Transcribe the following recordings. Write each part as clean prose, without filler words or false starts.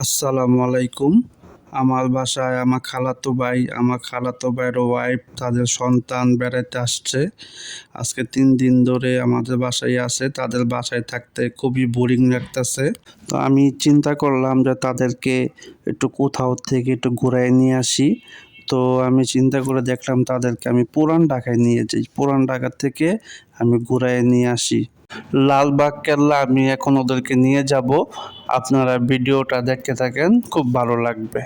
আসসালামু আলাইকুম। আমার বাসায় আমার খালাতো ভাইয়ের ওয়াইফ তাদের সন্তান বেড়াতে আসছে। আজকে ৩ দিন ধরে আমাদের বাসায় আছে। তাদের বাসায় থাকতে খুবই বোরিং লাগতেছে। তো আমি চিন্তা করলাম যে তাদেরকে একটু কোথাও থেকে একটু ঘুরায় নিয়ে আসি। তো আমি চিন্তা করে দেখলাম তাদেরকে আমি পুরান ঢাকায় নিয়ে যাই। পুরান ঢাকা থেকে আমি ঘুরায় নিয়ে আসি। লালবাগ কেল্লা আমি এখন ওদেরকে নিয়ে যাব। আপনারা ভিডিওটা দেখতে থাকেন, খুব ভালো লাগবে।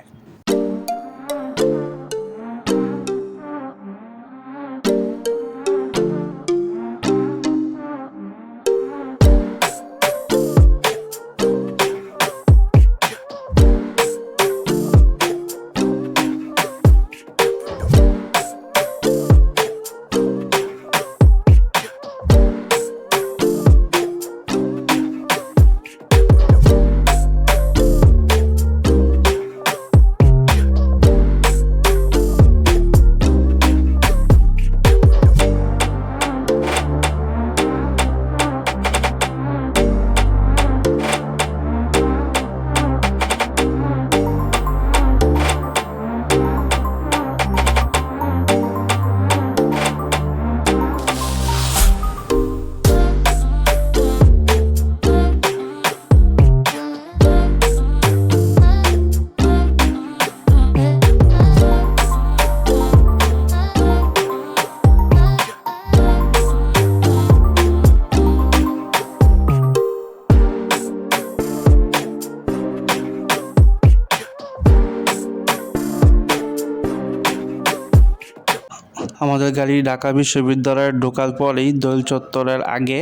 আমাদের গাড়ি ঢাকা বিশ্ববিদ্যালয়ে ঢোকার পরেই দোল চত্বরের আগে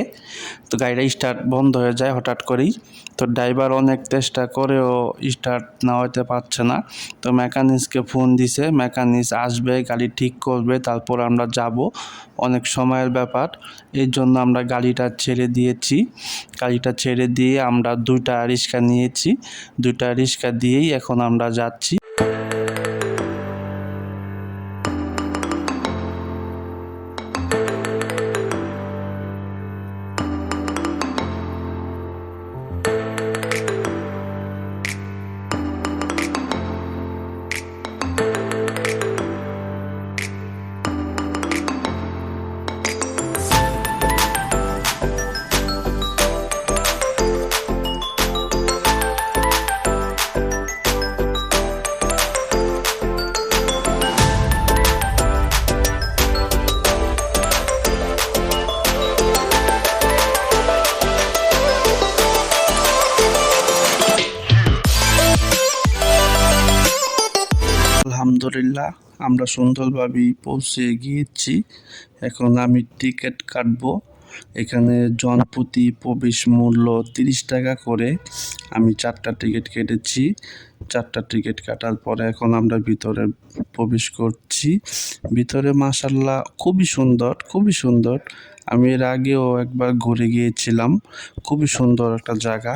তো গাড়িটা স্টার্ট বন্ধ হয়ে যায় হঠাৎ করেই। তো ড্রাইভার অনেক চেষ্টা করেও স্টার্ট না হতে পারছে না। তো মেকানিক্সকে ফোন দিছে, মেকানিক্স আসবে, গাড়ি ঠিক করবে, তারপর আমরা যাব। অনেক সময়ের ব্যাপার, এই জন্য আমরা গাড়িটা ছেড়ে দিয়েছি। গাড়িটা ছেড়ে দিয়ে আমরা 2টা রিক্সা নিয়েছি। 2টা রিক্সা দিয়েই এখন আমরা যাচ্ছি। আলহামদুলিল্লাহ, আমরা সুন্দরভাবেই পৌঁছে গিয়েছি। এখন আমি টিকিট কাটবো। এখানে জনপ্রতি প্রবেশ মূল্য 30 টাকা করে। আমি 4টা টিকিট কেটেছি। 4টা টিকিট কাটার পরে এখন আমরা ভিতরে প্রবেশ করছি। ভিতরে মাশাআল্লাহ খুবই সুন্দর, খুবই সুন্দর। আমি এর আগেও একবার ঘুরে গিয়েছিলাম। খুবই সুন্দর একটা জায়গা।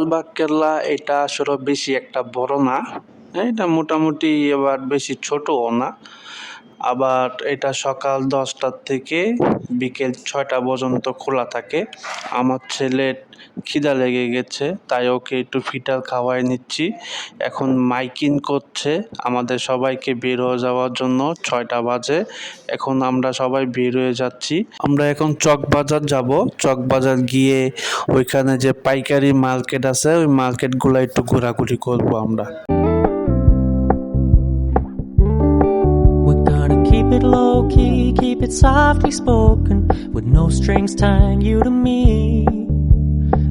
লালবাগ কেল্লা এটা আসলে বেশি একটা বড় না, এটা মোটামুটি এবার বেশি ছোটও না। আবার এটা সকাল 10টা থেকে বিকেল 6টা পর্যন্ত খোলা থাকে। আমার ছেলের খিদা লেগে গেছে, তাই ওকে একটু ফিটার খাওয়াই নিচ্ছি। এখন মাইকিং করছে আমাদের সবাইকে বের হয়ে যাওয়ার জন্য। 6টা বাজে, এখন আমরা সবাই বের হয়ে যাচ্ছি। আমরা এখন চকবাজার যাব। চকবাজার গিয়ে ওইখানে যে পাইকারি মার্কেট আছে ওই মার্কেটগুলো একটু ঘোরাঘুরি করবো আমরা। Keep it low key, keep it softly spoken, with no strings tying you to me.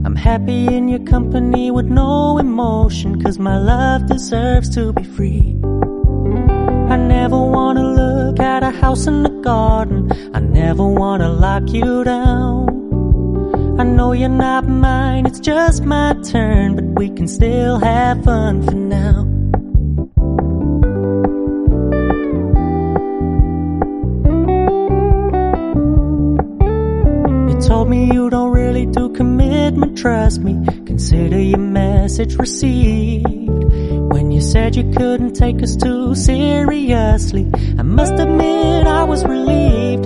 I'm happy in your company with no emotion, 'cause my love deserves to be free. I never wanna look at a house in the garden, I never wanna lock you down. I know you're not mine, it's just my turn, but we can still have fun for now. Told me you don't really do commitment, trust me, consider your message received. When you said you couldn't take us too seriously, I must admit I was relieved.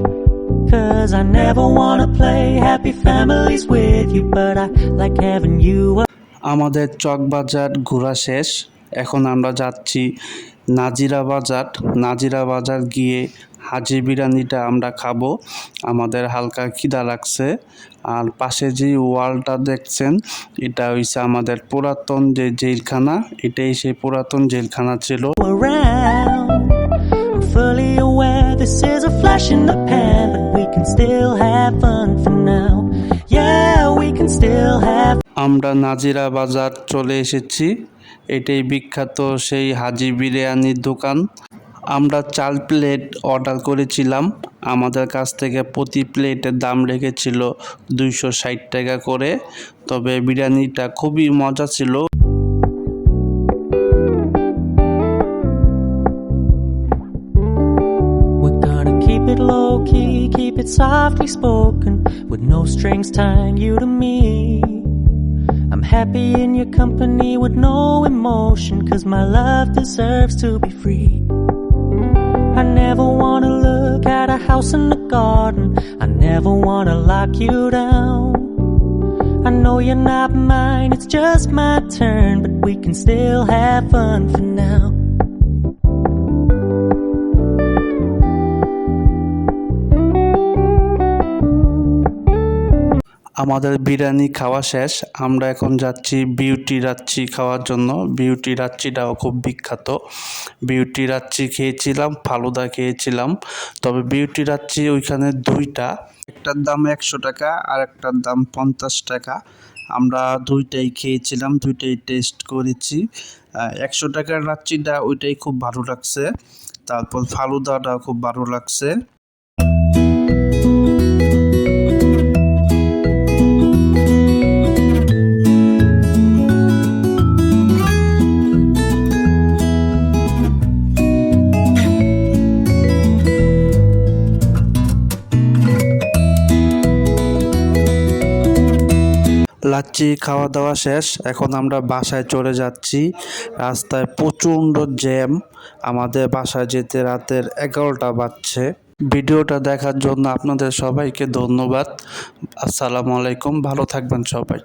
'Cause I never wanna play happy families with you, but I like having you. আমাদের চকবাজার ঘোরা শেষ, এখন আমরা যাচ্ছি নাজিরা বাজার। নাজিরা বাজার গিয়ে হাজি বিরিয়ানিটা আমরা খাবো, আমাদের হালকা খিদা লাগছে। আর পাশে যে ওয়ালটা দেখছেন এটা হইছে আমাদের পুরাতন যে জেলখানা, এটাই সেই পুরাতন জেলখানা ছিল। I'm fully aware this is a flash in the pan, but we can still have fun for now. Yeah, we can still have. আমরা নাজিরা বাজার চলে এসেছি, এটাই বিখ্যাত সেই হাজি বিরিয়ানির দোকান। আমরা 4 প্লেট অর্ডার করেছিলাম, আমাদের কাছ থেকে প্রতি প্লেটের দাম রেখেছিল 260 টাকা করে, তবে বিরিয়ানিটা খুবই মজা ছিল। We're gonna keep it low key, keep it softly spoken, with no strings tying you to me. I'm happy in your company with no emotion, 'cause my love deserves to be free. I never wanna look at a house in the garden, I never wanna lock you down. I know you're not mine, it's just my turn, but we can still have fun for now. আমাদের বিরিয়ানি খাওয়া শেষ, আমরা এখন যাচ্ছি beauty রাচ্চি খাওয়ার জন্য। Beauty রাচ্চিটাও খুব বিখ্যাত। বিউটি রাচ্চি খেয়েছিলাম, ফালুদা খেয়েছিলাম, তবে বিউটি রাচ্চি ওইখানে দুইটা, একটার দাম 100 টাকা আর একটার দাম 50 টাকা। আমরা দুইটাই খেয়েছিলাম, দুইটাই টেস্ট করেছি। 100 টাকার রাচ্চিটা ওইটাই খুব ভালো লাগছে, তারপর ফালুদাটা খুব ভালো লাগছে। লাচ্ছি খাওয়া দাওয়া শেষ, এখন আমরা বাসায় চলে যাচ্ছি। রাস্তায় প্রচণ্ড জ্যাম, আমাদের বাসায় যেতে রাতের 11টা বাজছে। ভিডিওটা দেখার জন্য আপনাদের সবাইকে ধন্যবাদ। আসসালামু আলাইকুম, ভালো থাকবেন সবাই।